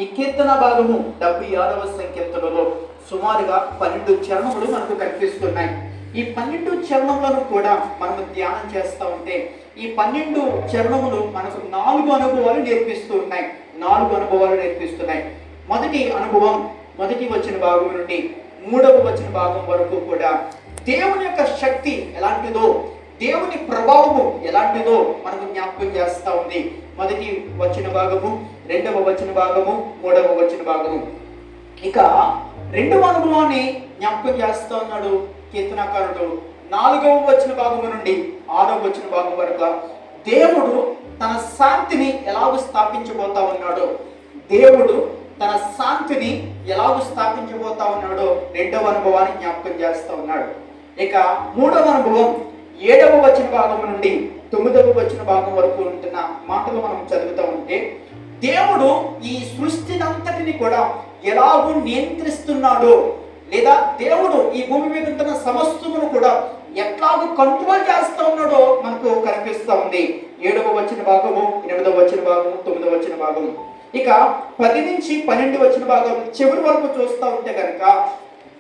ఈ కీర్తన భాగము 76వ సంకీర్తనలో సుమారుగా 12 చరణములు మనకు కనిపిస్తున్నాయి. ఈ 12 చరణములను కూడా మనము ధ్యానం చేస్తూ ఉంటే ఈ 12 చరణములు మనకు 4 అనుభవాలు నేర్పిస్తూ ఉన్నాయి. 4 అనుభవాలు నేర్పిస్తున్నాయి. మొదటి అనుభవం మొదటి వచన భాగం నుండి 3వ వచన భాగం వరకు కూడా దేవుని యొక్క శక్తి ఎలాంటిదో, దేవుని ప్రభావము ఎలాంటిదో మనకు జ్ఞాపకం చేస్తూ ఉంది. మొదటి వచన భాగము, 2వ వచన భాగము, 3వ వచన భాగము. ఇక 2వ అనుభవాన్ని జ్ఞాపకం చేస్తూ ఉన్నాడు కీర్తనకారుడు. 4వ వచన భాగము నుండి 6వ వచన భాగం వరకు దేవుడు తన శాంతిని ఎలాగూ స్థాపించబోతా ఉన్నాడో, దేవుడు తన శాంతిని ఎలాగూ స్థాపించబోతా ఉన్నాడో 2వ అనుభవాన్ని జ్ఞాపకం చేస్తూ ఉన్నాడు. ఇక 3వ అనుభవం 7వ వచన భాగం నుండి 9వ వచన భాగం వరకు ఉంటున్న మాటలు మనం చదువుతూ ఉంటే దేవుడు ఈ సృష్టినంతటిని కూడా ఎలాగూ నియంత్రిస్తున్నాడో, లేదా దేవుడు ఈ భూమి మీద ఉంటున్న సమస్తమును కూడా ఎట్లాగూ కంట్రోల్ చేస్తూ ఉన్నాడో మనకు కనిపిస్తూ ఉంది. 7వ వచన భాగము, 8వ వచన భాగము, 9వ వచన భాగము. ఇక 10 నుంచి 12 వచన భాగం చివరి వరకు చూస్తూ ఉంటే కనుక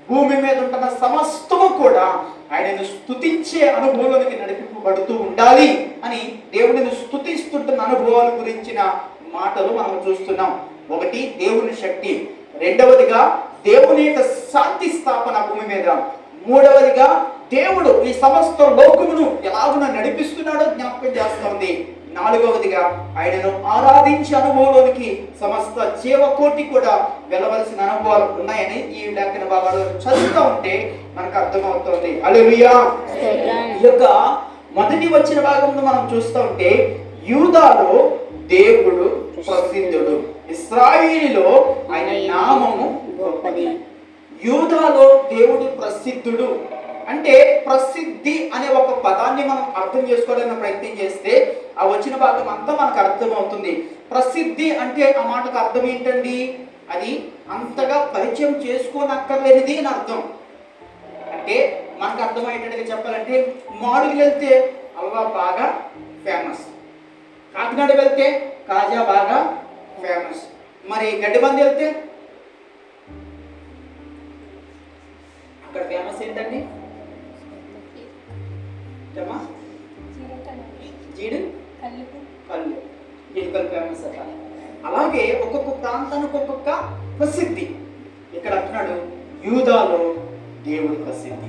భూమి మీద ఉంటున్న సమస్తము కూడా ఆయనను స్తుతించే అనుభవాలకి నడిపింపబడుతూ ఉండాలి అని దేవుడిని స్తుతిస్తుంటున్న అనుభవాల గురించిన మాటలు మనం చూస్తున్నాం. ఒకటి దేవుని శక్తి, రెండవదిగా దేవుని యొక్క శాంతి స్థాపన భూమి మీద, మూడవదిగా దేవుడు ఈ సమస్త లోకమును ఎలాగున నడిపిస్తున్నాడో జ్ఞాపకం చేస్తుంది, నాలుగవదిగా ఆయనను ఆరాధించే అనుభవంలోనికి సమస్త జీవకోటి కూడా వెళ్ళవలసిన అనుభవాలు ఉన్నాయని ఈ లేఖన భాగాలు చదువుతూ ఉంటే మనకు అర్థమవుతుంది. హల్లెలూయా. ఈ యొక్క మొదటి వచ్చిన భాగంలో మనం చూస్తూ ఉంటే యూదాలో దేవుడు ప్రసిద్ధుడు, ఇశ్రాయేలులో ఆయన నామము గొప్పది. యూదాలో దేవుడు ప్రసిద్ధుడు అంటే ప్రసిద్ధి అనే ఒక పదాన్ని మనం అర్థం చేసుకోవడానికి ప్రయత్నం చేస్తే ఆ వచ్చిన భాగం అంతా మనకు అర్థమవుతుంది. ప్రసిద్ధి అంటే ఆ మాటకు అర్థం ఏంటండి? అది అంతగా పరిచయం చేసుకోనక్కర్లేనిది అని అర్థం. అంటే మనకు అర్థమయ్యేటట్టుగా చెప్పాలంటే మాడుగులు వెళ్తే అల్వా బాగా ఫేమస్, కాకినాడ వెళ్తే కాజా బాగా ఫేమస్, మరి గడ్డిబంది వెళ్తే అక్కడ ఫేమస్ ఏంటండి? జీడి కళ్ళు, జీడికల్లు ఫేమస్ అట. అలాగే ఒక్కొక్క ప్రాంతానికి ఒక్కొక్క ప్రసిద్ధి. ఇక్కడ అంటున్నాడు యూదాలో దేవుడు ప్రసిద్ధి.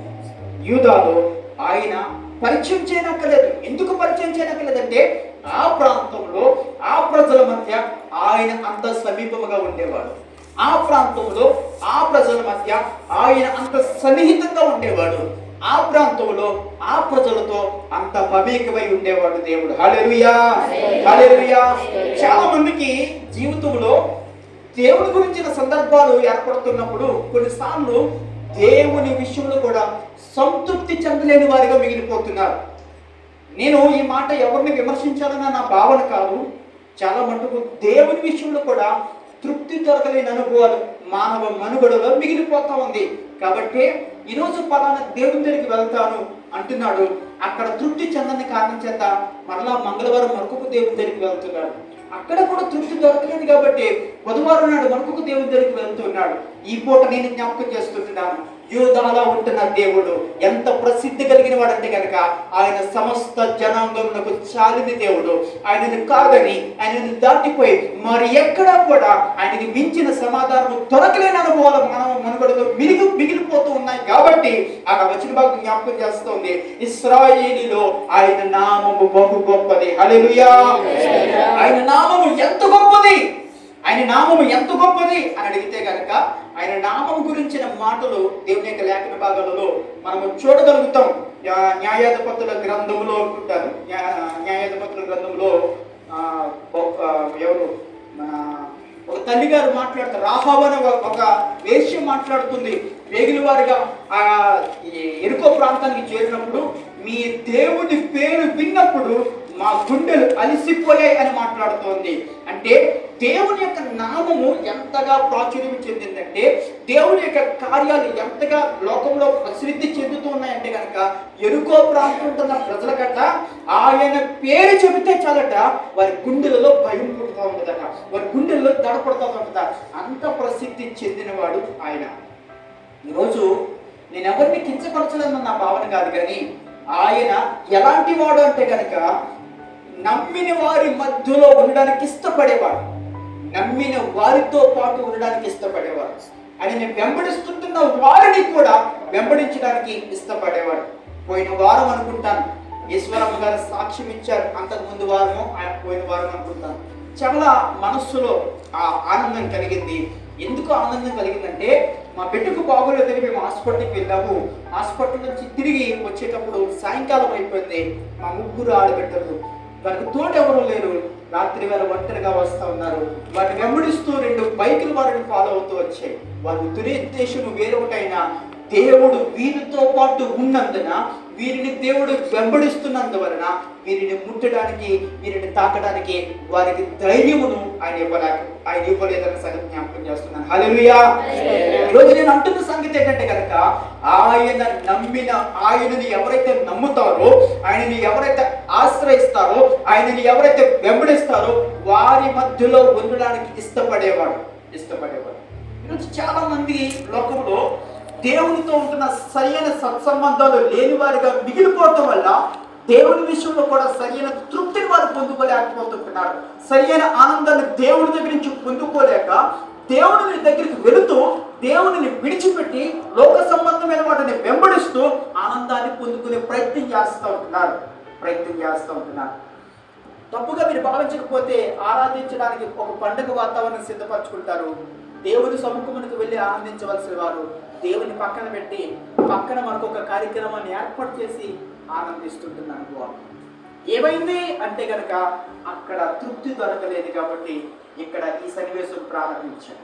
యూదాలో ఆయన పరిచయం చేయనక్కర్లేదు. ఎందుకు పరిచయం చేయనక్కర్లేదంటే ఆ ప్రాంతంలో ఆ ప్రజల మధ్య ఆయన అంత సమీపముగా ఉండేవాడు. ఆ ప్రాంతంలో ఆ ప్రజల మధ్య ఆయన అంత సన్నిహితంగా ఉండేవాడు. ఆ ప్రాంతంలో ఆ ప్రజలతో అంత మమేకమై ఉండేవాడు దేవుడు. హల్లెలూయా, హల్లెలూయా. చాలా మందికి జీవితంలో దేవుని గురించిన సందర్భాలు ఏర్పడుతున్నప్పుడు కొన్నిసార్లు దేవుని విషయంలో కూడా సంతృప్తి చెందలేని వారిగా మిగిలిపోతున్నారు. నేను ఈ మాట ఎవరిని విమర్శించాలన్న నా భావన కాదు. చాలా మటుకు దేవుని విషయంలో కూడా తృప్తి దొరకలేని అనుభవాలు మానవ మనుగడలో మిగిలిపోతా ఉంది. కాబట్టి ఈరోజు పలానా దేవుని దగ్గరికి వెళ్తాను అంటున్నాడు, అక్కడ తృప్తి చెందని కారణం చేత మరలా మంగళవారం మరొక దేవుని దగ్గరికి వెళ్తున్నాడు. అక్కడ కూడా తృప్తి దొరకలేదు కాబట్టి బుధవారం నాడు మరొక దేవుని దగ్గరికి వెళ్తున్నాడు. ఈ పూట నేను జ్ఞాపకం చేస్తున్నాను, యూదాలో ఉంటున్న దేవుడు ఎంత ప్రసిద్ధి కలిగిన వాడంటే కనుక ఆయన సమస్త జనాంగమునకు చాలిన దేవుడు. ఆయనను కాదని ఆయనను దాటిపోయి మరి ఎక్కడా కూడా ఆయనకి మించిన సమాధానం దొరకలేని అనుభవాలు మనం మనుగడలో మిగిలిపోతూ ఉన్నాయి. కాబట్టి ఆ వచ్చిన భాగం జ్ఞాపకం చేస్తుంది, ఇశ్రాయేలులో ఆయన నామము బహు గొప్పది. హల్లెలూయా. ఆయన నామము ఎంత గొప్పది, ఆయన నామము ఎంత గొప్పది అని అడిగితే కనుక ఆయన నామం గురించిన మాటలు దేవుని యొక్క లేఖన భాగాలలో మనము చూడగలుగుతాం. న్యాయాధిపతుల గ్రంథంలో అనుకుంటారు, న్యాయాధిపతుల గ్రంథంలో ఎవరు ఒక తల్లి గారు మాట్లాడతారు. రాహాబు అనే ఒక వేశ్య మాట్లాడుతుంది. వేగిలి వారిగా ఆ ఎరుకో ప్రాంతానికి చేరినప్పుడు మీ దేవుని పేరు విన్నప్పుడు మా గుండెలు అలిసిపోయాయి అని మాట్లాడుతోంది. అంటే దేవుని యొక్క నామము ఎంతగా ప్రాచుర్యం చెందిందంటే, దేవుని యొక్క కార్యాలు ఎంతగా లోకంలో ప్రసిద్ధి చెందుతూ ఉన్నాయంటే కనుక, ఎరుకో ప్రాంతం ఉంటున్న ప్రజల గట్ట ఆయన పేరు చెబితే చాలట వారి గుండెలలో భయం పుడుతూ ఉంటుందట, వారి గుండెల్లో దడపడుతూ ఉంటుందా, అంత ప్రసిద్ధి చెందినవాడు ఆయన. ఈరోజు నేను ఎవరిని కించపరచలేదని నా భావన కాదు, కానీ ఆయన ఎలాంటి వాడు అంటే కనుక నమ్మిన వారి మధ్యలో ఉండడానికి ఇష్టపడేవాడు, నమ్మిన వారితో పాటు ఉండడానికి ఇష్టపడేవాడు, ఆయన వెంబడిస్తుంటున్న వారిని కూడా వెంబడించడానికి ఇష్టపడేవాడు. పోయిన వారం అనుకుంటాను ఈశ్వరమ్మ గారు సాక్ష్యం ఇచ్చారు, అంతకు ముందు వారము పోయిన వారం అనుకుంటాను. చాలా మనస్సులో ఆ ఆనందం కలిగింది. ఎందుకు ఆనందం కలిగిందంటే, మా బిడ్డకు బాగోలేదని మేము హాస్పిటల్కి వెళ్ళాము. హాస్పిటల్ నుంచి తిరిగి వచ్చేటప్పుడు సాయంకాలం అయిపోయింది. మా ముగ్గురు ఆడబిడ్డలు, వారికి తోడు ఎవరు లేరు, రాత్రి వేళ ఒంటరిగా వస్తూ ఉన్నారు. వాటిని వెంబడిస్తూ 2 బైకులు వారిని ఫాలో అవుతూ వచ్చాయి. వాళ్ళ దురుద్దేశం వేరొకటైనా దేవుడు వీరితో పాటు ఉన్నందున, వీరిని దేవుడు వెంబడిస్తున్నందువలన వీరిని ముట్టడానికి, వీరిని తాకడానికి వారికి ధైర్యమును ఆయన ఇవ్వలేదని సంగతి జ్ఞాపకం చేస్తున్నాను. హల్లెలూయా. ఈరోజు నేను అంటున్న సంగతి ఏంటంటే కనుక, ఆయన నమ్మిన, ఆయనని ఎవరైతే నమ్ముతారో, ఆయనని ఎవరైతే ఆశ్రయిస్తారో, ఆయనని ఎవరైతే వెంబడిస్తారో వారి మధ్యలో ఉండడానికి ఇష్టపడేవాడు. ఈరోజు చాలా మంది లోకంలో దేవునితో ఉంటున్న సరైన సత్సంబంధాలు లేని వారిగా మిగిలిపోవటం వల్ల దేవుని విషయంలో కూడా సరైన తృప్తిని వారు పొందుకోలేకపోతున్నారు. సరైన ఆనందాన్ని దేవుని దగ్గర నుంచి పొందుకోలేక దేవుని దగ్గరికి వెళుతూ దేవుని విడిచిపెట్టి లోక సంబంధమైన వాటిని వెంబడిస్తూ ఆనందాన్ని పొందుకునే ప్రయత్నం చేస్తూ ఉంటున్నారు. తప్పుగా మీరు భావించకపోతే ఆరాధించడానికి ఒక పండుగ వాతావరణం సిద్ధపరచుకుంటారు. దేవుని సముఖమునకు వెళ్ళి ఆనందించవలసిన వారు దేవుని పక్కన పెట్టి పక్కన మనకు ఒక కార్యక్రమాన్ని ఏర్పాటు చేసి ఆనందిస్తుంటున్న అనుభవం ఏమైంది అంటే కనుక, అక్కడ తృప్తి దొరకలేదు కాబట్టి ఇక్కడ ఈ సన్నివేశం ప్రారంభించారు.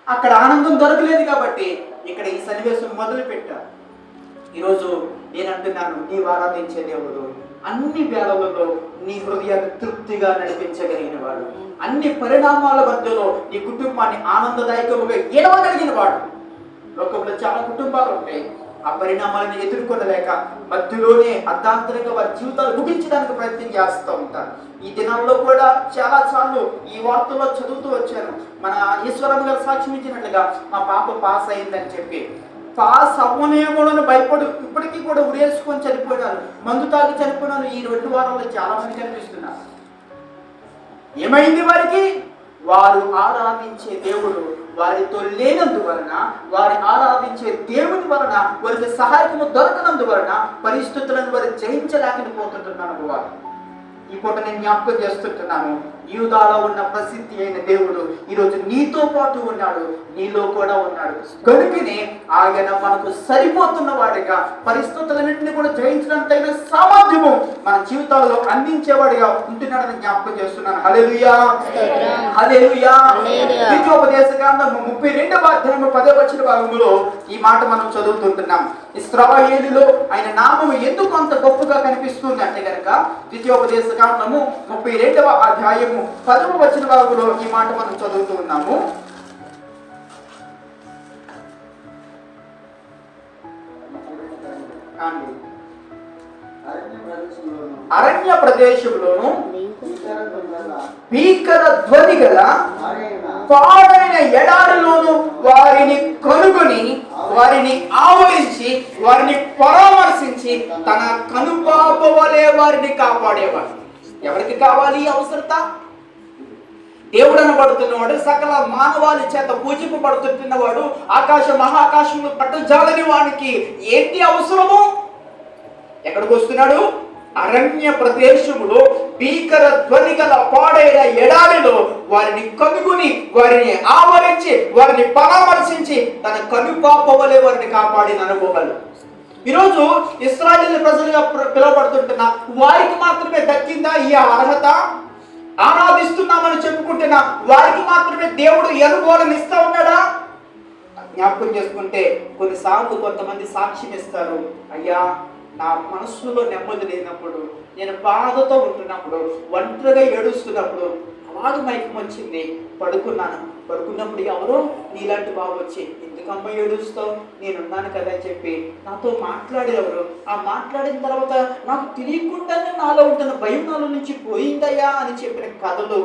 అక్కడ ఆనందం దొరకలేదు కాబట్టి ఇక్కడ ఈ సన్నివేశం మొదలు పెట్టారు. ఈరోజు నేను అంటున్నాను, నీవు ఆరాధించే దేవుడు అన్ని వేళలలో నీ హృదయాన్ని తృప్తిగా నడిపించగలిగిన వాడు, అన్ని పరిణామాల మధ్యలో నీ కుటుంబాన్ని ఆనందదాయకముగా ఏడవగలిగిన వాడు. లోకంలో చాలా కుటుంబాలు ఉంటాయి, ఆ పరిణామాలను ఎదుర్కొనలేక మధ్యలోనే అర్ధాంతరంగా వారి జీవితాలు ముగించడానికి ప్రయత్నం చేస్తూ ఉంటారు. ఈ దినాల్లో కూడా చాలా సార్లు ఈ వార్తల్లో చదువుతూ వచ్చాను. మన ఈశ్వరమ్మ గారు సాక్ష్యం ఇచ్చినట్లుగా మా పాప పాస్ అయిందని చెప్పి, పాస్ అవ్వనేమోనని భయపడు ఇప్పటికీ కూడా ఉరేసుకొని చనిపోయినారు, మందు తాగి చనిపోయినారు. ఈ 2 వారాల్లో చాలా మంది కనిపిస్తున్నారు. ఏమైంది వారికి? వారు ఆరాధించే దేవుడు వారితో లేనందువలన, వారి ఆరాధించే దేవుని వలన వారికి సహాయకము దొరకనందువలన పరిస్థితులను వారు జయించలేకపోతుంటున్నారు. వారు ఈ పూట నేను జ్ఞాపకం చేస్తుంటున్నాను, యూదాలో ఉన్న ప్రసిద్ధి అయిన దేవుడు ఈరోజు నీతో పాటు ఉన్నాడు, నీలో కూడా ఉన్నాడు. కనుకనే ఆయన మనకు సరిపోతున్న వాడిగా, పరిస్థితులన్నింటినీ కూడా జయించడానికి సామర్థ్యము మన జీవితాల్లో అందించేవాడిగా ఉంటున్నాడని జ్ఞాపకం చేస్తున్నాను. హల్లెలూయా, హల్లెలూయా. ద్వితీయోపదేశకాండం 32వ అధ్యాయం 10వ వచన భాగంలో ఈ మాట మనం చదువుతుంటున్నాం. ఇశ్రాయేలులో ఆయన నామము ఎందుకు అంత గొప్పగా కనిపిస్తుంది అంటే కనుక, ద్వితీయోపదేశకాండము 32వ అధ్యాయము 10వ వచన భాగంలో ఈ మాట మనం చదువుతూ ఉన్నాము. అరణ్య ప్రదేశంలోను భీకర ధ్వని గల పాడైన ఎడారిలోను వారిని కనుగొని, వారిని ఆవరించి, వారిని పరామర్శించి తన కనుపాప వలె వారిని కాపాడేవాడు. ఎవరికి కావాలి అవసరత? దేవుడు అనబడుతున్నవాడు, సకల మానవాళి చేత పూజింపబడుతున్నవాడు, ఆకాశ మహాకాశంలో పట్టజాలని వానికి ఏంటి అవసరము? ఎక్కడికి వస్తున్నాడు? అరణ్య ప్రదేశములో భీకర ధ్వని గల పాడైన ఎడారిలో వారిని కనుగొని, వారిని ఆవరించి, వారిని పరామర్శించి తన కనుపాప వలె వారిని కాపాడిన అనుభవాలు. ఈరోజు ఇశ్రాయేలు ప్రజలుగా పిలువబడుతుంటున్న వారికి మాత్రమే దక్కిందా ఈ అర్హత? ఆరాధిస్తున్నామని చెప్పుకుంటున్న వారికి మాత్రమే దేవుడు ఈ అనుభవాలను ఇస్తా ఉన్నాడా? జ్ఞాపకం చేసుకుంటే కొన్నిసార్లు కొంతమంది సాక్ష్యం ఇస్తారు, అయ్యా నా మనస్సులో నెమ్మది లేనప్పుడు, నేను బాధతో ఉంటున్నప్పుడు, ఒంటరిగా ఏడుస్తున్నప్పుడు బాగా మైకం వచ్చింది, పడుకున్నాను. పడుకున్నప్పుడు ఎవరో నీలాంటి బాబు వచ్చి, ఎందుకమ్మా ఏడుస్తావు, నేనున్నాను కదా అని చెప్పి నాతో మాట్లాడేవారు. ఆ మాట్లాడిన తర్వాత నాకు తెలియకుండానే నాలో ఉంటున్న భయం నాలో నుంచి పోయిందయ్యా అని చెప్పిన కథలు,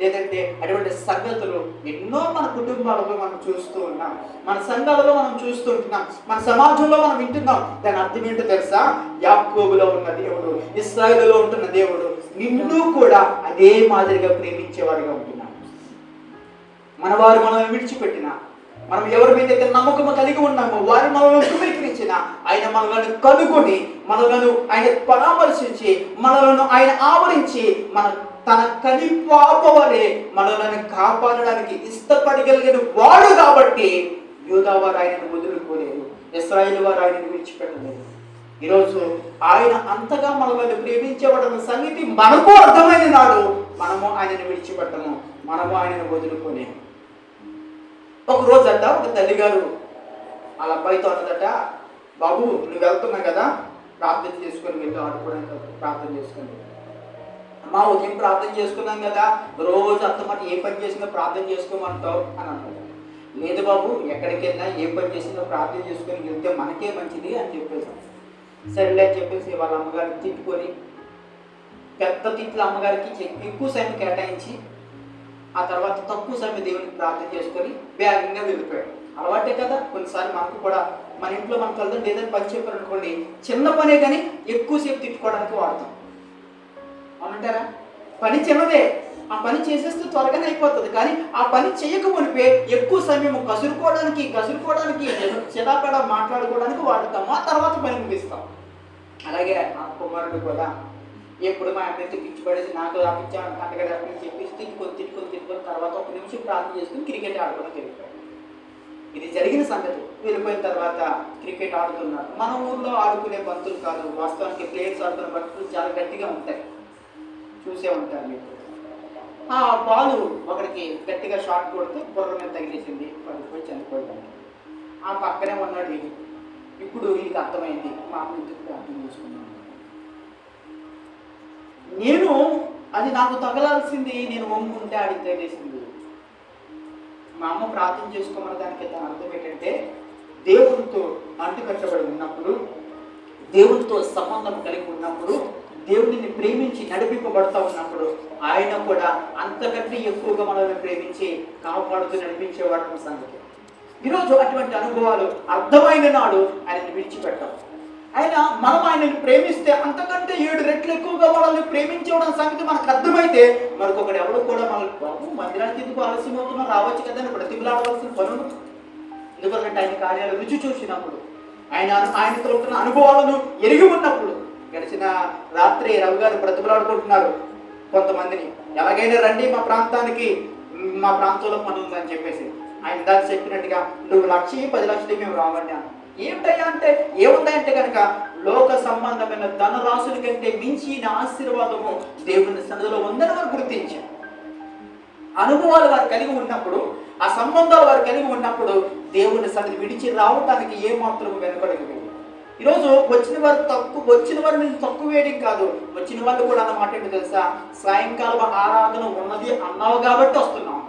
లేదంటే అటువంటి సంగతులు ఎన్నో మన కుటుంబాలలో మనం చూస్తూ ఉన్నాం, మన సంఘాలలో మనం చూస్తూ ఉంటున్నాం, మన సమాజంలో మనం వింటున్నాం. దాని అర్థం ఏంటో తెలుసా? యాకోబులో ఉన్న దేవుడు, ఇశ్రాయేలులో ఉంటున్న దేవుడు నిన్ను కూడా అదే మాదిరిగా ప్రేమించేవాడిగా ఉంటున్నాడు. మన వారు మనల్ని విడిచిపెట్టిన, మనం ఎవరి మీద అయితే నమ్మకం కలిగి ఉన్నామో వారు మనల్ని ధృవీకరించిన, ఆయన మనలను కనుగొని మనలను ఆయన పరామర్శించి మనలను ఆయన ఆవరించి తన కని పాప వలె మనలను కాపాడడానికి ఇష్టపడగలిగిన వాడు కాబట్టి యూదా వారు ఆయనను వదులుకోలేదు, ఇశ్రాయేలు వారు ఆయనను విడిచిపెట్టలేదు. ఈరోజు ఆయన అంతగా మనల్ని ప్రేమించేవాడన్న సంగతి మనకు అర్థమైన నాడు మనము ఆయనను విడిచిపెట్టము, మనము ఆయనను వదులుకోలేము. ఒక రోజంట ఒక తల్లిగారు వాళ్ళ అబ్బాయితో అన్నదట, బాబు నువ్వు వెళ్తున్నావు కదా, ప్రార్థన చేసుకొని వెళ్ళు, ఆడుకోవడానికి ప్రార్థన చేసుకొని. అమ్మా ఉదయం ప్రార్థన చేసుకున్నాం కదా, రోజు అత్తమాట ఏ పని చేసినా ప్రార్థన చేసుకోమంటావు అని అన్నాడు. లేదు బాబు, ఎక్కడికి వెళ్ళినా ఏ పని చేసినా ప్రార్థన చేసుకొని వెళ్తే మనకే మంచిది అని చెప్పేసి, సరేలే అని చెప్పేసి వాళ్ళ అమ్మగారికి తిట్టుకొని పెద్ద తిట్లు అమ్మగారికి ఎక్కువ సమయం కేటాయించి ఆ తర్వాత తక్కువ సమయం దేవునికి ప్రార్థన చేసుకొని వేగంగా వెళ్ళిపోయాడు. అలవాటే కదా, కొన్నిసార్లు మనకు కూడా మన ఇంట్లో మనకు వెళ్దాం లేదని పని చెప్పారు అనుకోండి, చిన్న పనే కానీ ఎక్కువసేపు తిట్టుకోవడానికి వాడతాం. అవునంటారా? పని చిన్నదే, ఆ పని చేసేస్తే త్వరగానే అయిపోతుంది, కానీ ఆ పని చేయకపోతే ఎక్కువ సమయం కసురుకోవడానికి చెదాపడ మాట్లాడుకోవడానికి వాడతాము, ఆ తర్వాత పని ముగిస్తాం. అలాగే ఆ కుమారుడు కూడా ఎప్పుడు మా అమ్మాయితో పిచ్చిపడేసి నాకు రాపించాను కంటగా చెప్పేసి తిట్టుకొని తర్వాత ఒక నిమిషం ప్రార్థన చేసుకుని క్రికెట్ ఆడుకోవడానికి వెళ్ళిపోయాడు. ఇది జరిగిన సంగతి. వెళ్ళిపోయిన తర్వాత క్రికెట్ ఆడుతున్నారు. మన ఊర్లో ఆడుకునే బంతులు కాదు, వాస్తవానికి ప్లేయర్స్ ఆడుతున్న బంతులు చాలా గట్టిగా ఉంటాయి, చూసే ఉంటారు మీకు. ఆ బాలు ఒకడికి గట్టిగా షాట్ కొడితే బుర్ర మీద తగిలేసింది, పడిపోయి చనిపోయింది. ఆ పక్కనే ఉన్నాడు వీడు. ఇప్పుడు వీడికి అర్థమైంది, మా అమ్మ ఎందుకు ప్రార్థన చేసుకున్నాను, నేను అది నాకు తగలాల్సింది, నేను వంగుంటే ఆడికి తగిలేసింది. మా అమ్మ ప్రార్థన చేసుకోమన్న దానికి దాని అర్థం ఏంటంటే, దేవుడితో అంటుకట్టబడి ఉన్నప్పుడు, దేవుడితో సంబంధం కలిగి ఉన్నప్పుడు, దేవుడిని ప్రేమించి నడిపింపబడతా ఉన్నప్పుడు ఆయన కూడా అంతకంటే ఎక్కువగా మనల్ని ప్రేమించి కాపాడుతూ నడిపించేవాడు సంగతి. ఈరోజు అటువంటి అనుభవాలు అర్థమైన నాడు ఆయనని విడిచిపెట్టాం. మనం ఆయనని ప్రేమిస్తే అంతకంటే 7 రెట్లు ఎక్కువగా మనల్ని ప్రేమించేవడం సంగతి మనకు అర్థమైతే మరొకడు ఎవరు కూడా మనల్ని బాబు మందిరానికి ఎందుకు ఆలస్యం అవుతున్నా రావచ్చు కదా అని బ్రతిమలాడవలసిన పనులు. ఎందుకంటే ఆయన కార్యాలు రుచి చూసినప్పుడు, ఆయనతో ఉంటున్న అనుభవాలను ఎరిగి ఉన్నప్పుడు. గడిచిన రాత్రి రవి గారు బ్రతిమలాడుకుంటున్నారు కొంతమందిని, ఎలాగైనా రండి మా ప్రాంతానికి, మా ప్రాంతంలో పని ఉందని చెప్పేసి. ఆయన దాన్ని చెప్పినట్టుగా నువ్వు 1,00,000 10 లక్షలు మేము రావండి అన్న. ఏమిటయ్యా అంటే ఏముందంటే కనుక లోక సంబంధమైన ధనరాశుల కంటే మించిన ఆశీర్వాదము దేవుని సన్నిధిలో ఉందని వారు గుర్తించారు. అనుభవాలు వారు కలిగి ఉన్నప్పుడు, ఆ సంబంధాలు వారు కలిగి ఉన్నప్పుడు దేవుని సన్నిధి విడిచి రావడానికి ఏమాత్రం వెనుకడగలేదు. ఈరోజు వచ్చిన వారు నేను తక్కువ వేయడం కాదు, వచ్చిన వాళ్ళు కూడా అన్నమాట ఏంటి తెలుసా, సాయంకాలం ఆరాధన ఉన్నది అన్నావు కాబట్టి వస్తున్నాం.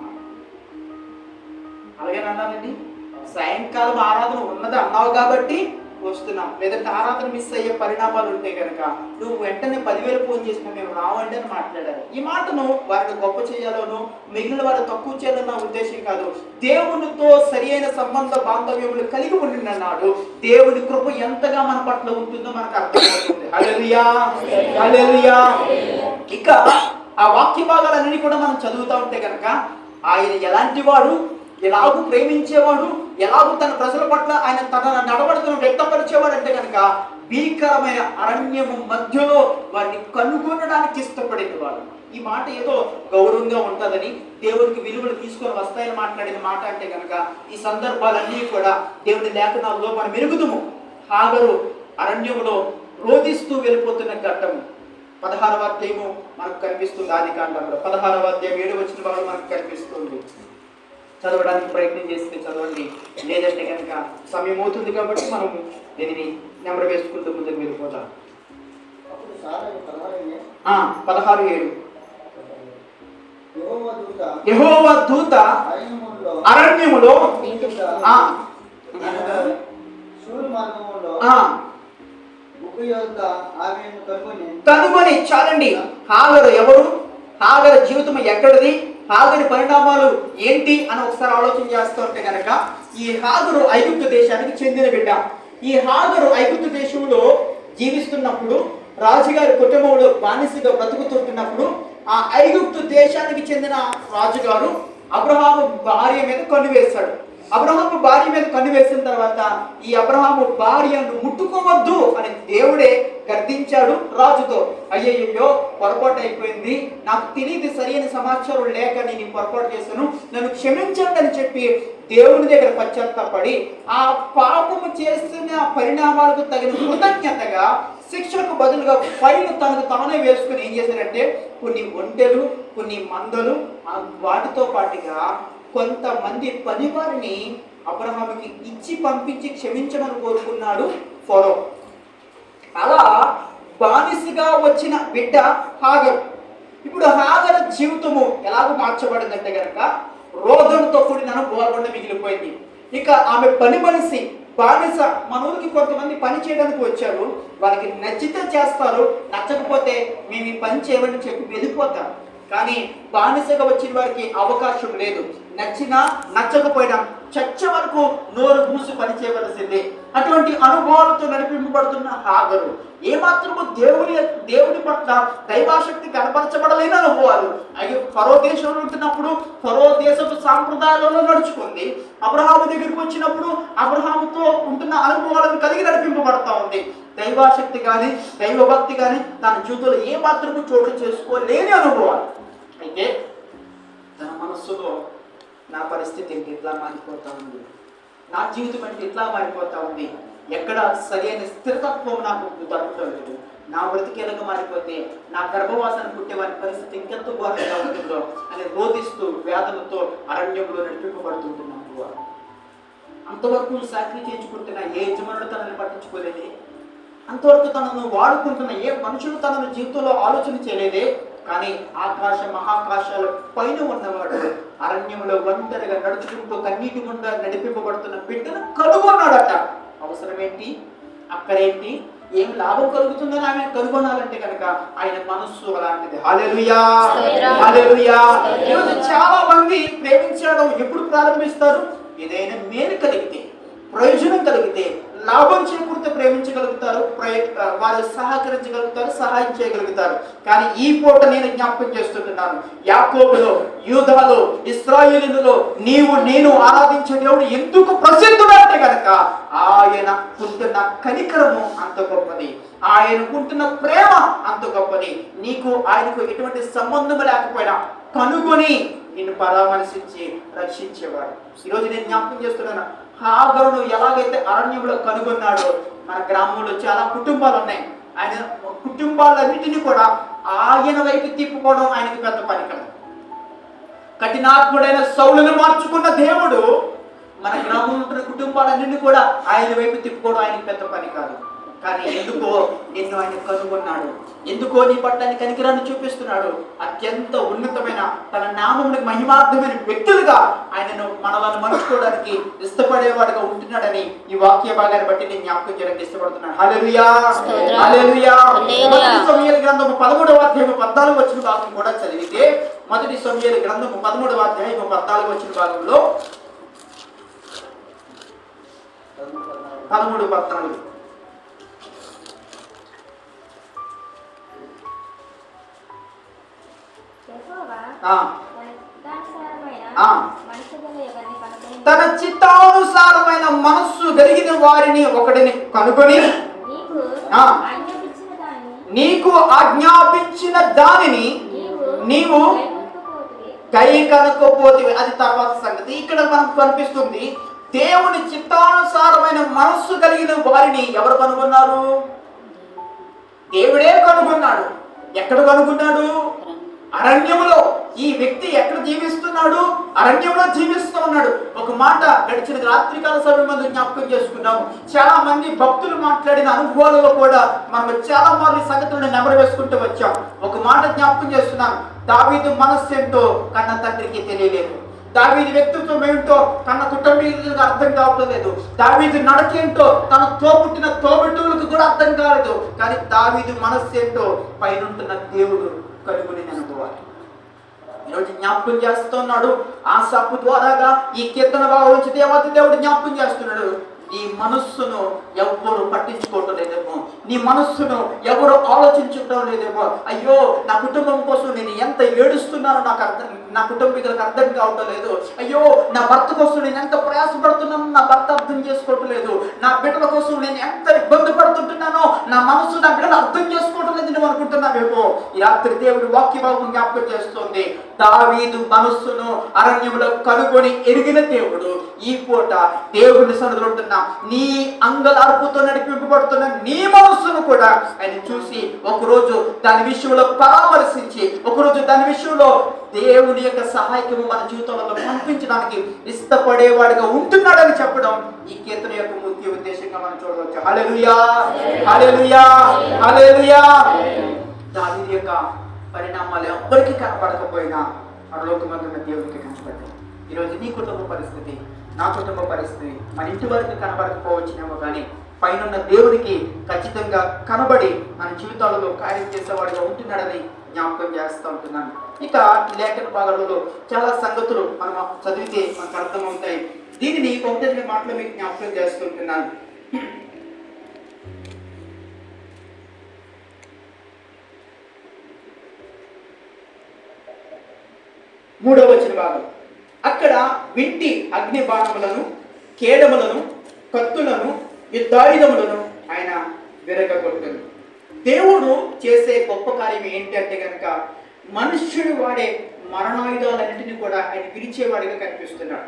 అలాగే అన్నానండి, సాయంకాలం ఆరాధన ఉన్నది అన్నావు కాబట్టి వస్తున్నాం. లేదంటే ఆరాధన మిస్ అయ్యే పరిణామాలు ఉంటే కనుక నువ్వు వెంటనే 10,000 ఫోన్ చేసినా మేము రావండి అని మాట్లాడారు. ఈ మాటను వారిని గొప్ప చేయాలోను మిగిలిన వారు తక్కువ చేయాలని నా ఉద్దేశం కాదు. దేవునితో సరి అయిన సంబంధ బాంధవ్యములు కలిగి ఉండినాడు దేవుని కృప ఎంతగా మన పట్ల ఉంటుందో మనకు అర్థమవుతుంది. హల్లెలూయా, హల్లెలూయా. ఇక ఆ వాక్య భాగాలన్నీ కూడా మనం చదువుతూ ఉంటే కనుక ఆయన ఎలాంటి వాడు, ఎలాగూ ప్రేమించేవాడు, ఎలాగూ తన ప్రజల పట్ల ఆయన తన నడవడికను వ్యక్తపరిచేవాడు అంటే కనుక భీకరమైన అరణ్యము మధ్యలో వారిని కనుగొనడానికి ఇష్టపడేవాడు. ఈ మాట ఏదో గౌరవంగా ఉంటుందని, దేవునికి విలువలు తీసుకొని వస్తాయని మాట్లాడిన మాట అంటే కనుక ఈ సందర్భాలన్నీ కూడా దేవుని లేఖనాల్లో మనం ఎరుగుదుము. హాగరు అరణ్యములో రోధిస్తూ వెళ్ళిపోతున్న ఘట్టము 16వ అధ్యాయము మనకు కనిపిస్తుంది. ఆదికాండంలో 16వ అధ్యాయం 7వ వచనం మనకు కనిపిస్తుంది. చదవడానికి ప్రయత్నం చేస్తే చదవండి, లేదంటే కనుక సమయం అవుతుంది కాబట్టి మనము దీనిని నెంబర్ వేసుకుంటూ ముందుకు వెళ్ళిపోతాం. 16:7 యెహోవా దూత అరణ్యములో కనుగొని, చాలండి. హాగరు ఎవరు? హాగరు జీవితం ఎక్కడిది? హాగరు పరిణామాలు ఏంటి అని ఒకసారి ఆలోచన చేస్తూ ఉంటే కనుక, ఈ హాగరు ఐగుప్తు దేశానికి చెందిన బిడ్డ. ఈ హాగరు ఐగుప్తు దేశంలో జీవిస్తున్నప్పుడు, రాజుగారి కుటుంబంలో బానిసగా బ్రతుకుతున్నప్పుడు, ఆ ఐగుప్తు దేశానికి చెందిన రాజుగారు అబ్రహాము భార్య మీద కన్ను వేశాడు. అబ్రహాము భార్య మీద కన్ను వేసిన తర్వాత, ఈ అబ్రహాము భార్యను ముట్టుకోవద్దు అని దేవుడే గర్దించాడు రాజుతో. అయ్యయ్యో, పొరపాటు అయిపోయింది, నాకు తెలియదు, సరైన సమాచారం లేక నేను పొరపాటు చేశాను, నన్ను క్షమించండి అని చెప్పి దేవుని దగ్గర పశ్చాత్తాపడి, ఆ పాపము చేస్తున్న పరిణామాలకు తగిన కృతజ్ఞతగా శిక్షకు బదులుగా ఫైన్ తనకు తానే వేసుకుని ఏం చేశారంటే, కొన్ని ఒంటెలు, కొన్ని మందలు, వాటితో పాటుగా కొంతమంది పనివారిని అబ్రహాముకి ఇచ్చి పంపించి క్షమించమని కోరుకున్నాడు ఫరో. అలా బానిసగా వచ్చిన బిడ్డ హాగరు. ఇప్పుడు హాగరు జీవితము ఎలాగో మార్చబడిందంటే కనుక, రోదనతో కూడిన గోల్కొండ మిగిలిపోయింది. ఇక ఆమె పని మనిషి, బానిస. మన ఊరికి కొంతమంది పని చేయడానికి వచ్చారు, వాళ్ళకి నచ్చితే చేస్తారు, నచ్చకపోతే మేము ఈ పని చేయమని చెప్పి వెళ్ళిపోతారు. కానీ బానిసగా వచ్చిన వారికి అవకాశం లేదు. నచ్చినా నచ్చకపోయినా చచ్చ వరకు నోరు మూసి పని చేయవలసిందే. అటువంటి అనుభవాలతో నడిపింపబడుతున్న హాగరు ఏమాత్రము దేవుని పట్ల దైవాశక్తి కనపరచబడలేని అనుభవాలు. అవి ఫరో దేశంలో ఉంటున్నప్పుడు ఫరో దేశపు సాంప్రదాయాలలో నడుచుకుంది. అబ్రహాము దగ్గరికి వచ్చినప్పుడు అబ్రహాముతో ఉంటున్న అనుభవాలను కలిగి నడిపింపబడతా ఉంది. దైవాశక్తి కానీ దైవభక్తి కానీ తన జీవితంలో ఏ మాత్రము చోటు చేసుకోలేని అనుభవాలు. అయితే తన మనస్సులో నా పరిస్థితి ఏంటి, ఇట్లా మారిపోతా ఉంది, నా జీవితం అంటే ఇట్లా మారిపోతా ఉంది, ఎక్కడ సరైన స్థిరతత్వం నాకు దొరకలేదు, నా బ్రతికేలాగా మారిపోతే నా గర్భవాసన పుట్టేవారి పరిస్థితి ఇంకెంత ఘోరంగా ఉంటుందో అని రోధిస్తూ వేదనతో అరణ్యంలో నడిపింపబడుతుంటున్నాను. అంతవరకు సాక్రీ చేయించుకుంటున్న ఏ యజమానుడు తనని పట్టించుకోలేదే, అంతవరకు తనను వాడుకుంటున్న ఏ మనుషులు తనను జీవితంలో ఆలోచన చేయలేదే. కానీ ఆకాశ మహాకాశాల పైన ఉన్నవాడు అరణ్యంలో ఒంటరిగా నడుచుకుంటూ కన్నీటి గుండా నడిపింపబడుతున్న బిడ్డను కనుగొన్నాడట. అవసరమేంటి, అక్కడేంటి, ఏం లాభం కలుగుతుందని ఆమె కనుగొనాలంటే కనుక ఆయన మనస్సు అలాంటిది. హల్లెలూయా, హల్లెలూయా. ఈరోజు చాలా మంది ప్రేమించడం ఎప్పుడు ప్రారంభిస్తారు? ఏదైనా మేలు కలిగితే, ప్రయోజనం కలిగితే, లాభం చేకూరితే ప్రేమించగలుగుతారు, వారు సహకరించగలుగుతారు, సహాయం చేయగలుగుతారు. కానీ ఈ పూట నేను జ్ఞాపకం చేస్తుంటున్నాను, యాకోబులో, యూదాలో, ఇశ్రాయేలులో నీవు నేను ఆరాధించే దేవుడు ఎందుకు ప్రసిద్ధుడంటే కనుక ఆయనకుంటున్న కనికరము అంత గొప్పది, ఆయనకుంటున్న ప్రేమ అంత గొప్పది. నీకు ఆయనకు ఎటువంటి సంబంధం లేకపోయినా కనుగొని నిన్ను పరామర్శించి రక్షించేవాడు. ఈరోజు నేను జ్ఞాపకం చేస్తున్నాను, హాగరును ఎలాగైతే అరణ్యంలో కనుగొన్నాడో, మన గ్రామంలో చాలా కుటుంబాలు ఉన్నాయి. ఆయన కుటుంబాలన్నిటినీ కూడా ఆయన వైపు తిప్పుకోవడం ఆయనకి పెద్ద పని కాదు. కఠినాత్ముడైన సౌలును మార్చుకున్న దేవుడు మన గ్రామంలో ఉంటున్న కుటుంబాలన్నింటినీ కూడా ఆయన వైపు తిప్పుకోవడం ఆయనకి పెద్ద పని కాదు. కానీ ఎందుకో నిన్ను ఆయన కనుగొన్నాడు, ఎందుకో నీ పట్ల కనికరాన్ని చూపిస్తున్నాడు. అత్యంత ఉన్నతమైన తన నామమునికి మహిమార్థమైన వ్యక్తులుగా ఆయనను మనలను మలుచుకోవడానికి ఇష్టపడేవాడుగా ఉంటున్నాడని ఈ వాక్య భాగాన్ని బట్టి నేను జ్ఞాపకం చేయడానికి ఇష్టపడుతున్నాను. హల్లెలూయా, హల్లెలూయా. మొదటి సమూయేలు గ్రంథము 13వ అధ్యాయం 14వ వచన భాగం కూడా చదివితే, మొదటి సమూయేలు గ్రంథము 13వ అధ్యాయం 14వ వచన భాగంలో 13-14 తన చిత్తానుసారమైన మనస్సు కలిగిన వారిని ఒకటిని కనుగొని నీకు ఆజ్ఞాపించిన దానిని నీవు కై కనుక్కోపోతే అది తర్వాత సంగతి. ఇక్కడ మనకు కనిపిస్తుంది, దేవుని చిత్తానుసారమైన మనస్సు కలిగిన వారిని ఎవరు కనుగొన్నారు? దేవుడే కనుగొన్నాడు. ఎక్కడ కనుగొన్నాడు? అరణ్యములో. ఈ వ్యక్తి ఎక్కడ జీవిస్తున్నాడు? అరణ్యంలో జీవిస్తూ ఉన్నాడు. ఒక మాట గడిచిన రాత్రికాల సమయంలో జ్ఞాపకం చేసుకున్నాము. చాలా మంది భక్తులు మాట్లాడిన అనుభవాలలో కూడా మనం చాలా మార్లు సంగతులను నెమరు వేసుకుంటూ వచ్చాం. ఒక మాట జ్ఞాపకం చేస్తున్నాను, దావీదు మనస్సు ఏంటో కన్న తండ్రికి తెలియలేదు. దావీదు వ్యక్తిత్వం ఏంటో తన కుటుంబీకులకు అర్థం కావటం లేదు. దావీదు నడకేంటో తన తోబుట్టిన తోబుట్టువులకు కూడా అర్థం కాలేదు. కానీ దావీదు మనస్సు ఏంటో పైనుంటున్న దేవుడు కనుగొని అనుకోవాలి. ఈరోజు జ్ఞాపకం చేస్తున్నాడు. ఆసాపు ద్వారాగా ఈ కీర్తన భావించి దేవాది దేవుడు జ్ఞాపకం చేస్తున్నాడు. నీ మనస్సును ఎవరు పట్టించుకోవటం లేదేమో, నీ మనస్సును ఎవరు ఆలోచించడం లేదేమో. అయ్యో, నా కుటుంబం కోసం నేను ఎంత ఏడుస్తున్నానో నా కుటుంబీకులకు అర్థం కావటం లేదు. అయ్యో, నా భర్త కోసం నేను ఎంత ప్రయాసపడుతున్నానో నా భర్త అర్థం చేసుకోవటం లేదు. నా బిడ్డల కోసం నేను ఎంత ఇబ్బంది పడుతుంటున్నానో నా మనస్సు నా బిడ్డలు అర్థం చేసుకోవటం లేదు నువ్వు అనుకుంటున్నావేమో. ఈ రాత్రి దేవుడు వాక్య భాగం జ్ఞాపకం చేస్తుంది. దావీదు మనస్సును అరణ్యంలో కనుగొని ఎరిగిన దేవుడు ఈ పూట దేవుని సన్నిధిలో ఉంటున్న నీ అంగలార్పుతో నడిపింపబడుతున్న నీ మనస్సును కూడా ఆయన చూసి ఒకరోజు దాని విషయంలో పరామర్శించి, ఒకరోజు దాని విషయంలో దేవుని యొక్క సహాయకము మన జీవితంలో పంపించడానికి ఇష్టపడేవాడిగా ఉంటున్నాడని చెప్పడం ఈ కీర్తన యొక్క ముఖ్య ఉద్దేశంగా మనం చూడవచ్చు. హల్లెలూయా, హల్లెలూయా, హల్లెలూయా. దావీదు యొక్క పరిణామాలు ఎవరికి కనపడకపోయినా పరలోకమందున్న దేవునికి కనపడ్డాయి. ఈరోజు నీ కుటుంబ పరిస్థితి, నా కుటుంబ పరిస్థితి మన ఇంటి వరకు కనబడకపోవచ్చునేమో, కానీ పైన దేవునికి ఖచ్చితంగా కనబడి మన జీవితాలలో కార్యం చేసేవాడిగా ఉంటున్నాడని జ్ఞాపకం చేస్తూ ఉంటున్నాను. ఇక లేఖన భాగాలలో చాలా సంగతులు మనం చదివితే మనకు అర్థమవుతాయి. దీనిని ఒకటి మాటలు మీకు జ్ఞాపకం చేస్తుంటున్నాను. 3వ వచన భాగం. అక్కడ వింటి అగ్ని బాణములను, కేడములను, కత్తులను, యుద్ధాయుధములను ఆయన విరగగొట్టను. దేవుడు చేసే గొప్ప కార్యం ఏంటి అంటే కనుక మనుష్యుడు వాడే మరణాయుధాలన్నింటినీ కూడా ఆయన విరిచేవాడిగా కనిపిస్తున్నాడు.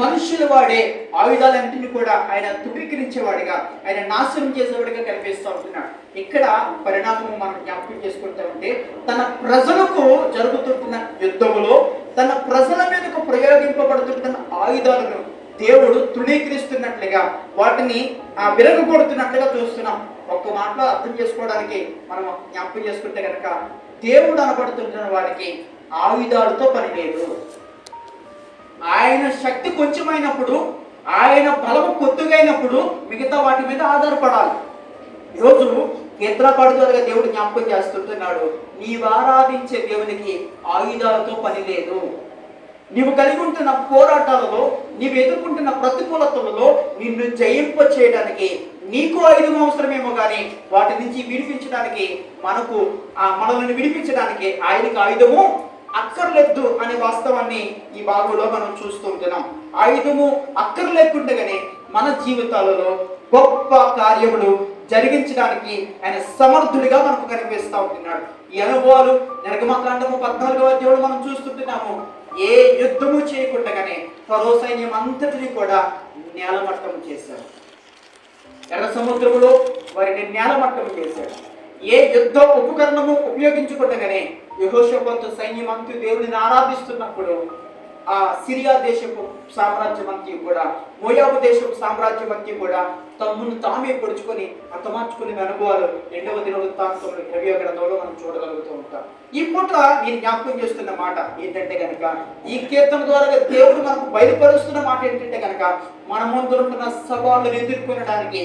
మనుషులు వాడే ఆయుధాలన్నింటినీ కూడా ఆయన ధృవీకరించేవాడిగా, ఆయన నాశనం చేసేవాడిగా కనిపిస్తూ ఉంటున్నాడు. ఇక్కడ పరిణామం మనం జ్ఞాపకం చేసుకుంటా ఉంటే తన ప్రజలకు జరుగుతున్న యుద్ధములో తన ప్రజల మీదకు ప్రయోగింపబడుతున్న ఆయుధాలను దేవుడు తృణీకరిస్తున్నట్లుగా, వాటిని విరగొడుతున్నట్లుగా చూస్తున్నాం. ఒక్క మాటలో అర్థం చేసుకోవడానికి మనం జ్ఞాపకం చేసుకుంటే కనుక దేవుడు అనబడుతున్న వాడికి ఆయుధాలతో పని లేదు. ఆయన శక్తి కొంచెమైనప్పుడు, ఆయన బలము కొద్దిగైనప్పుడు మిగతా వాటి మీద ఆధారపడాలి. ఈరోజు కీర్తనకారుడు ద్వారా దేవుడు జ్ఞాపకం చేస్తుంటున్నాడు, నీవు ఆరాధించే దేవునికి ఆయుధాలతో పని లేదు. నీవు కలిగి ఉంటున్న పోరాటాలలో, నీవు ఎదుర్కొంటున్న ప్రతికూలతలలో నిన్ను జయింప చేయడానికి నీకు ఆయుధం అవసరమేమో కానీ వాటి నుంచి విడిపించడానికి మనల్ని విడిపించడానికి ఆయనకి ఆయుధము అక్కర్లేదు అనే వాస్తవాన్ని ఈ భాగంలో మనం చూస్తూ ఉంటున్నాం. ఆయుధము అక్కర్లేకుండగానే మన జీవితాలలో గొప్ప కార్యములు జరిగించడానికి ఆయన సమర్థుడిగా మనకు కనిపిస్తూ ఉంటున్నాడు. ఈ అనుభవాలు నిర్గమకాండము 14వ అధ్యాయంలో మనం చూస్తుంటున్నాము. ఏ యుద్ధము చేయకుండానే ఫరో సైన్యం అంతటిని కూడా నేలమట్టం చేశాడు. ఎర్ర సముద్రములో వారిని నేలమట్టం చేశాడు. ఏ యుద్ధ ఉపకరణము ఉపయోగించుకుండగానే యెహోషాపాతు సైన్యం అంతా దేవుడిని ఆరాధిస్తున్నప్పుడు ఆ సిరియా దేశపు సామ్రాజ్యం అంతా కూడా, మోయాబు దేశపు సామ్రాజ్యం అంతా కూడా తమ్మును తామే పొడుచుకొని హతమార్చుకునే అనుభవాలు 2వ దినవృత్తాంతంలో 20వ గ్రంథంలో మనం చూడగలుగుతూ ఉంటాం. ఈ పూట నేను జ్ఞాపకం చేస్తున్న మాట ఏంటంటే కనుక, ఈ కీర్తన ద్వారా దేవుడు మనకు బయలుపరుస్తున్న మాట ఏంటంటే కనుక, మన ముందు ఉంటున్న సవాళ్ళను ఎదుర్కొనడానికి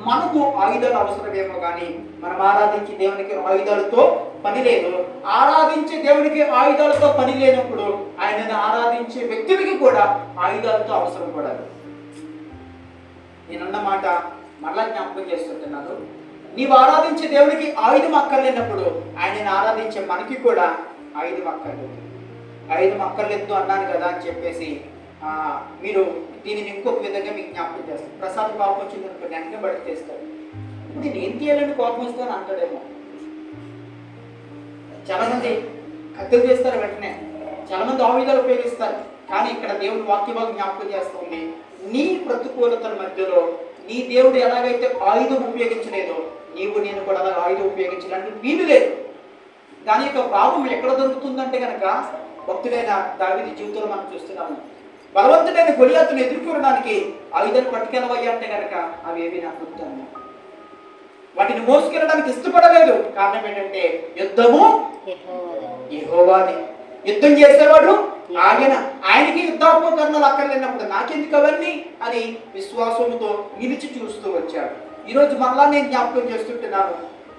మనకు ఆయుధాలు అవసరమేమో కానీ మనం ఆరాధించే దేవునికి ఆయుధాలతో పని లేదు. ఆరాధించే దేవునికి ఆయుధాలతో పని లేనప్పుడు ఆయనను ఆరాధించే వ్యక్తికి కూడా ఆయుధాలతో అవసరం పడాలి. నేనన్న మాట మరలా జ్ఞాపకం చేస్తుంటున్నాను. నీవు ఆరాధించే దేవునికి ఆయుధం అక్కర్లేనప్పుడు ఆయనను ఆరాధించే మనకి కూడా ఆయుధం అక్కర్లేదు. ఆయుధం అక్కర్లేదు అన్నాను కదా అని చెప్పేసి మీరు దీనిని ఇంకొక విధంగా మీకు జ్ఞాపకం చేస్తారు. ప్రసాద్ కోపం వచ్చింది అనుకో, వెంటనే బయట చేస్తాడు. నేను ఏం తీయాలని కోపం వస్తాను అంటాడేమో. చాలా మంది కత్తులు చేస్తారు వెంటనే, చాలా మంది ఆయుధాలు ఉపయోగిస్తారు. కానీ ఇక్కడ దేవుని వాక్యభాగం జ్ఞాపకం చేస్తుంది, నీ ప్రతికూలతల మధ్యలో నీ దేవుడు ఎలాగైతే ఆయుధం ఉపయోగించలేదో నీవు నేను కూడా అలా ఆయుధం ఉపయోగించడానికి వీలు లేదు. దాని యొక్క భావం ఎక్కడ దొరుకుతుందంటే కనుక భక్తుడైన దావీదు జీవితంలో మనం చూస్తున్నాము. బలవంతుడైన గొలియాతును ఎదుర్కొనడానికి ఆయుధాలు పట్టుకెళ్ళవయ్యా అంటే కనుక అవి ఏవి నాకు గుర్తు. వాటిని మోసుకెళ్ళడానికి ఇష్టపడలేదు. కారణం ఏంటంటే యుద్ధము యెహోవాది, యుద్ధం చేసేవాడు ఆయనకి యుద్ధాపకరణాలు అక్కర్లేనప్పుడు నాకెందుకు అవన్నీ అని విశ్వాసంతో నిలిచి చూస్తూ వచ్చాడు. ఈరోజు మరలా నేను జ్ఞాపకం చేస్తుంటున్నాను,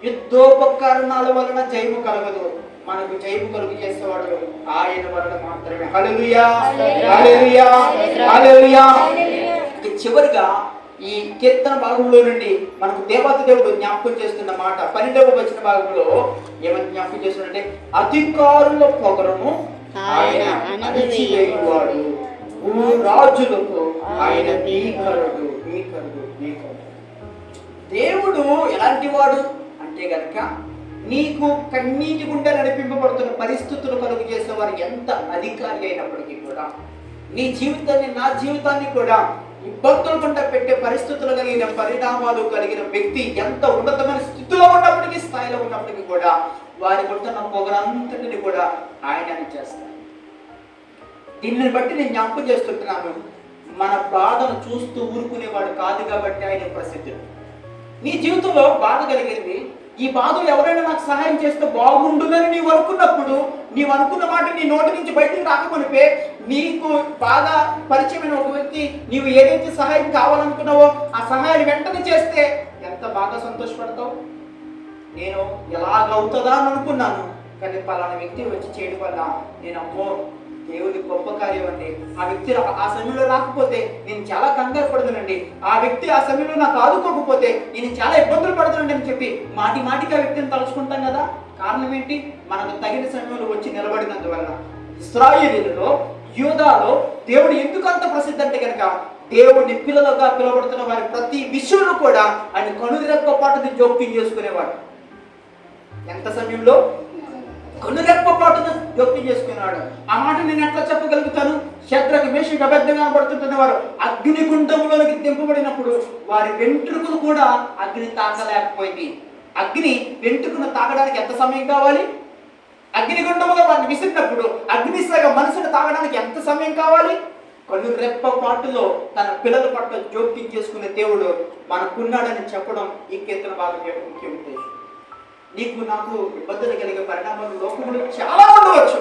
యుద్ధోపకరణాల వలన జయము కలగదు, మనకు జయము కలుగు చేసేవాడు ఆయన వలన మాత్రమే. హల్లెలూయా, హల్లెలూయా, హల్లెలూయా. చివరిగా ఈ కీర్తన భాగంలో నుండి మనకు దేవత దేవుడు జ్ఞాపకం చేస్తున్న మాట 12వ వచన భాగంలో ఏమని జ్ఞాపకం చేస్తున్నాడంటే, అధికారుల పొగరును ఆయన అణచివేయువాడు, రాజులకు ఆయన భీకరుడు. దేవుడు ఎలాంటి వాడు అంటే గనక, నీకు కన్నీటి గుండె నడిపింపబడుతున్న పరిస్థితులు కలుగు చేసేవారు ఎంత అధికారి అయినప్పటికీ కూడా, నీ జీవితాన్ని నా జీవితాన్ని కూడా ఇబ్బందులు గుండా పెట్టే పరిస్థితులు కలిగిన పరిణామాలు కలిగిన వ్యక్తి ఎంత ఉన్నతమైన స్థితిలో ఉన్నప్పటికీ, స్థాయిలో ఉన్నప్పటికీ కూడా వారి పుట్టిన పొగరంతటిని కూడా ఆయన చేస్తారు. దీనిని బట్టి నేను జ్ఞాపకం చేస్తుంటున్నాను, మన బాధను చూస్తూ ఊరుకునేవాడు కాదు కాబట్టి ఆయన ప్రసిద్ధుడు. నీ జీవితంలో బాధ కలిగింది, ఈ బాధలు ఎవరైనా నాకు సహాయం చేస్తే బాగుండునని నీవు అనుకున్నప్పుడు, నీవు అనుకున్న మాట నీ నోటి నుంచి బయటకు రాకపోతే, నీకు బాగా పరిచయమైన ఒక వ్యక్తి నీవు ఏదైతే సహాయం కావాలనుకున్నావో ఆ సహాయాన్ని వెంటనే చేస్తే ఎంత బాగా సంతోషపడతావు. నేను ఎలాగవుతుందా అని అనుకున్నాను, కానీ పలానా వ్యక్తి వచ్చి చేయడం వల్ల నేను అమ్మో దేవుడి గొప్ప కార్యం అండి, ఆ వ్యక్తి ఆ సమయంలో రాకపోతే నేను చాలా కంగారు పడుతున్నానండి, ఆ వ్యక్తి ఆ సమయంలో నాకు ఆదుకోకపోతే నేను చాలా ఇబ్బందులు పడుతున్నానండి అని చెప్పి మాటికి ఆ వ్యక్తిని తలుచుకుంటాం కదా. కారణం ఏంటి? మనకు తగిన సమయంలో వచ్చి నిలబడినందువల్ల. ఇశ్రాయేలీయులలో, యూదాలో దేవుడు ఎందుకు అంత ప్రసిద్ధి అంటే కనుక, దేవుడిని పిల్లలుగా పిలవబడుతున్న వారి ప్రతి విషయంలో కూడా ఆయన కనురెప్ప పాటుని జోక్యం చేసుకునేవాడు. ఎంత సమయంలో? కనురెప్ప పాటును జోక్యం చేసుకున్నాడు. ఆ మాట నేను ఎట్లా చెప్పగలుగుతాను? శద్రకు, మేషకు, అబేద్నెగోగా పడుతుంటున్న వారు అగ్నిగుండంలోనికి దింపబడినప్పుడు వారి వెంట్రుకలు కూడా అగ్ని తాకలేకపోయింది. అగ్ని వెంట్రుకను తాగడానికి ఎంత సమయం కావాలి? అగ్నిగుండముగా వారిని విసిరినప్పుడు అగ్నిసగ మనసును తాగడానికి ఎంత సమయం కావాలి? కనురెప్ప పాటులో తన పిల్లల పట్ల జోక్యం చేసుకునే దేవుడు మనకున్నాడని చెప్పడం ఈ కీర్తన భాగం యొక్క ముఖ్య ఉద్దేశం. నీకు నాకు ఇబ్బందులు కలిగే పరిణామాలు లోకంలో చాలా ఉండవచ్చు.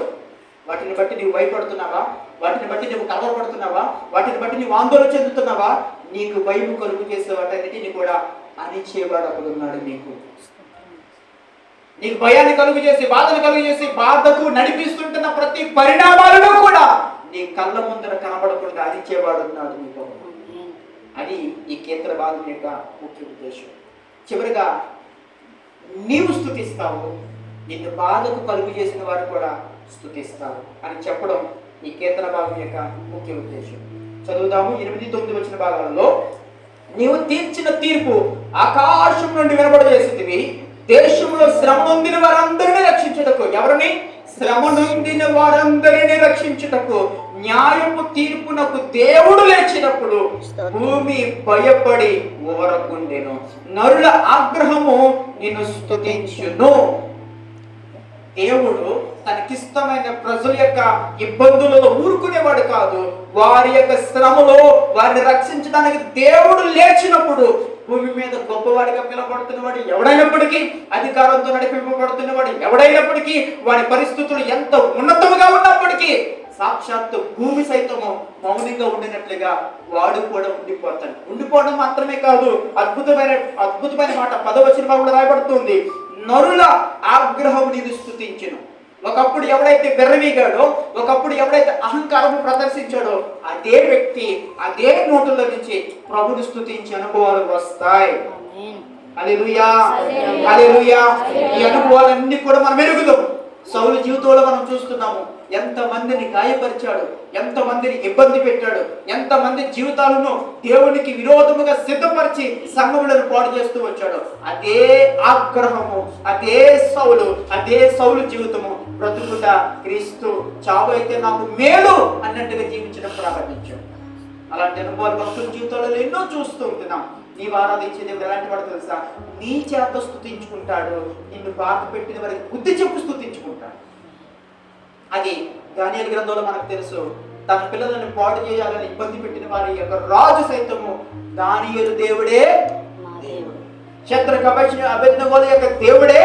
వాటిని బట్టి నీవు భయపడుతున్నావా? వాటిని బట్టి నువ్వు కలవరపడుతున్నావా? వాటిని బట్టి నీవు ఆందోళన చెందుతున్నావా? నీకు భయం కలుగు చేసే వాటన్నిటిని కూడా అణిచేవాడు అక్కడ ఉన్నాడు. నీకు భయాన్ని కలుగు చేసి, బాధను కలుగు చేసి, బాధకు నడిపిస్తుంటున్న ప్రతి పరిణామాలను కూడా నీ కళ్ళ ముందర కనబడకుండా అణిచేవాడు ఉన్నాడు నీకు. అది ఈ కీర్తన భాగం యొక్క ముఖ్య ఉద్దేశం. చివరిగా నీవు స్తుతిస్తావు, నిన్ను బాధకు కలుగు చేసిన వారు కూడా స్తుతిస్తావు అని చెప్పడం ఈ కీర్తన భాగం యొక్క ముఖ్య ఉద్దేశం. చదువుదాము 8-9 వచ్చిన భాగాలలో. నీవు తీర్చిన తీర్పు ఆకాశం నుండి వినబడజేసింది, దేశంలో శ్రమ నొందిన వారందరినీ రక్షించుటకు. ఎవరిని? శ్రమ నొందిన వారందరినీ రక్షించుటకు న్యాయపు తీర్పునకు దేవుడు లేచినప్పుడు భూమి భయపడి ఓరకుండెను, నరుల ఆగ్రహము నిన్ను స్తుతించును. దేవుడు తనకిష్టమైన ప్రజల యొక్క ఇబ్బందులలో ఊరుకునేవాడు కాదు. వారి యొక్క శ్రమలో వారిని రక్షించడానికి దేవుడు లేచినప్పుడు భూమి మీద గొప్పవాడిగా పిలవబడుతున్నవాడు ఎవడైనప్పటికీ, అధికారంతో నడిపింపబడుతున్నవాడు ఎవడైనప్పటికీ, వాడి పరిస్థితులు ఎంత ఉన్నతముగా ఉన్నప్పటికీ, సాక్షాత్తు భూమి సైతము మౌనంగా ఉండినట్లుగా వాడు కూడా ఉండిపోతాడు. ఉండిపోవడం మాత్రమే కాదు, అద్భుతమైన మాట 10వ వచనంలో కూడా రాయబడుతుంది, నరుల ఆగ్రహం నీవు స్తుతించును. ఒకప్పుడు ఎవడైతే విర్రవీగాడో, ఒకప్పుడు ఎవడైతే అహంకారము ప్రదర్శించాడో, అదే వ్యక్తి అదే నోటుల నుంచి ప్రభుని స్తుతించే అనుభవాలు వస్తాయి. హల్లెలూయా, హల్లెలూయా. ఈ అనుభవాలన్నీ కూడా మనం ఎరుగుదాం. సౌలు జీవితంలో మనం చూస్తున్నాము, ఎంతమందిని గాయపరిచాడు, ఎంతమందిని ఇబ్బంది పెట్టాడు, ఎంతమంది జీవితాలను దేవునికి విరోధముగా సిద్ధపరిచి సంఘములను పాడు చేస్తూ వచ్చాడు. అదే ఆగ్రహము, అదే సౌలు జీవితము బ్రతుకుట క్రీస్తు చావు అయితే నాకు మేలు అన్నట్టుగా జీవించడం ప్రారంభించాడు. అలాంటి అనుభవాలు భక్తుల జీవితాలలో ఎన్నో చూస్తూ ఉంటున్నాం. నీవు ఆరాధించే దేవుడు ఎలాంటి వాడు తెలుసా? నీ చేత స్తుతించుకుంటాడు, నిన్ను బాధ పెట్టిన వారికి బుద్ధి చెప్పు స్తుతించుకుంటాడు. అది దానియేలు గ్రంథంలో మనకు తెలుసు. తన పిల్లలను పాడు చేయాలని ఇబ్బంది పెట్టిన వారి యొక్క రాజు సైతము దానియేలు దేవుడే దేవుడు. శద్రక అబేద్నెగోల యొక్క దేవుడే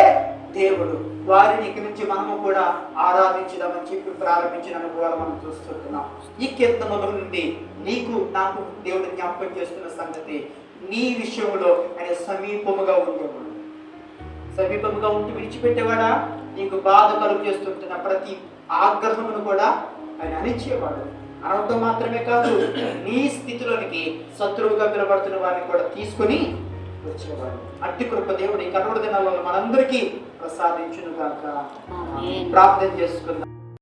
దేవుడు. వారిని ఇక నుంచి మనము కూడా ఆరాధించుదామని చెప్పి ప్రారంభించిన అనుభవాలు మనం చూస్తున్నాం. ఈ కీర్తనల నుండి నీకు నాకు దేవుడు జ్ఞాపకం చేస్తున్న సంగతి, నీ విషయంలో ఆయన సమీపముగా ఉండేవాడు. సమీపముగా ఉంటూ విడిచిపెట్టేవాడా? నీకు బాధ కలుగు చేస్తుంటున్న ప్రతి ఆగ్రహమును కూడా ఆయన అణించేవాడు. అనవటం మాత్రమే కాదు, నీ స్థితిలోనికి శత్రువుగా పిలబడుతున్న వారిని కూడా తీసుకొని వచ్చేవాడు. అట్టి కృప దేవుడు ఈ కనుగొడు దినాలలో మనందరికీ ప్రసాదించును గాక. ప్రార్థన చేసుకుందాం.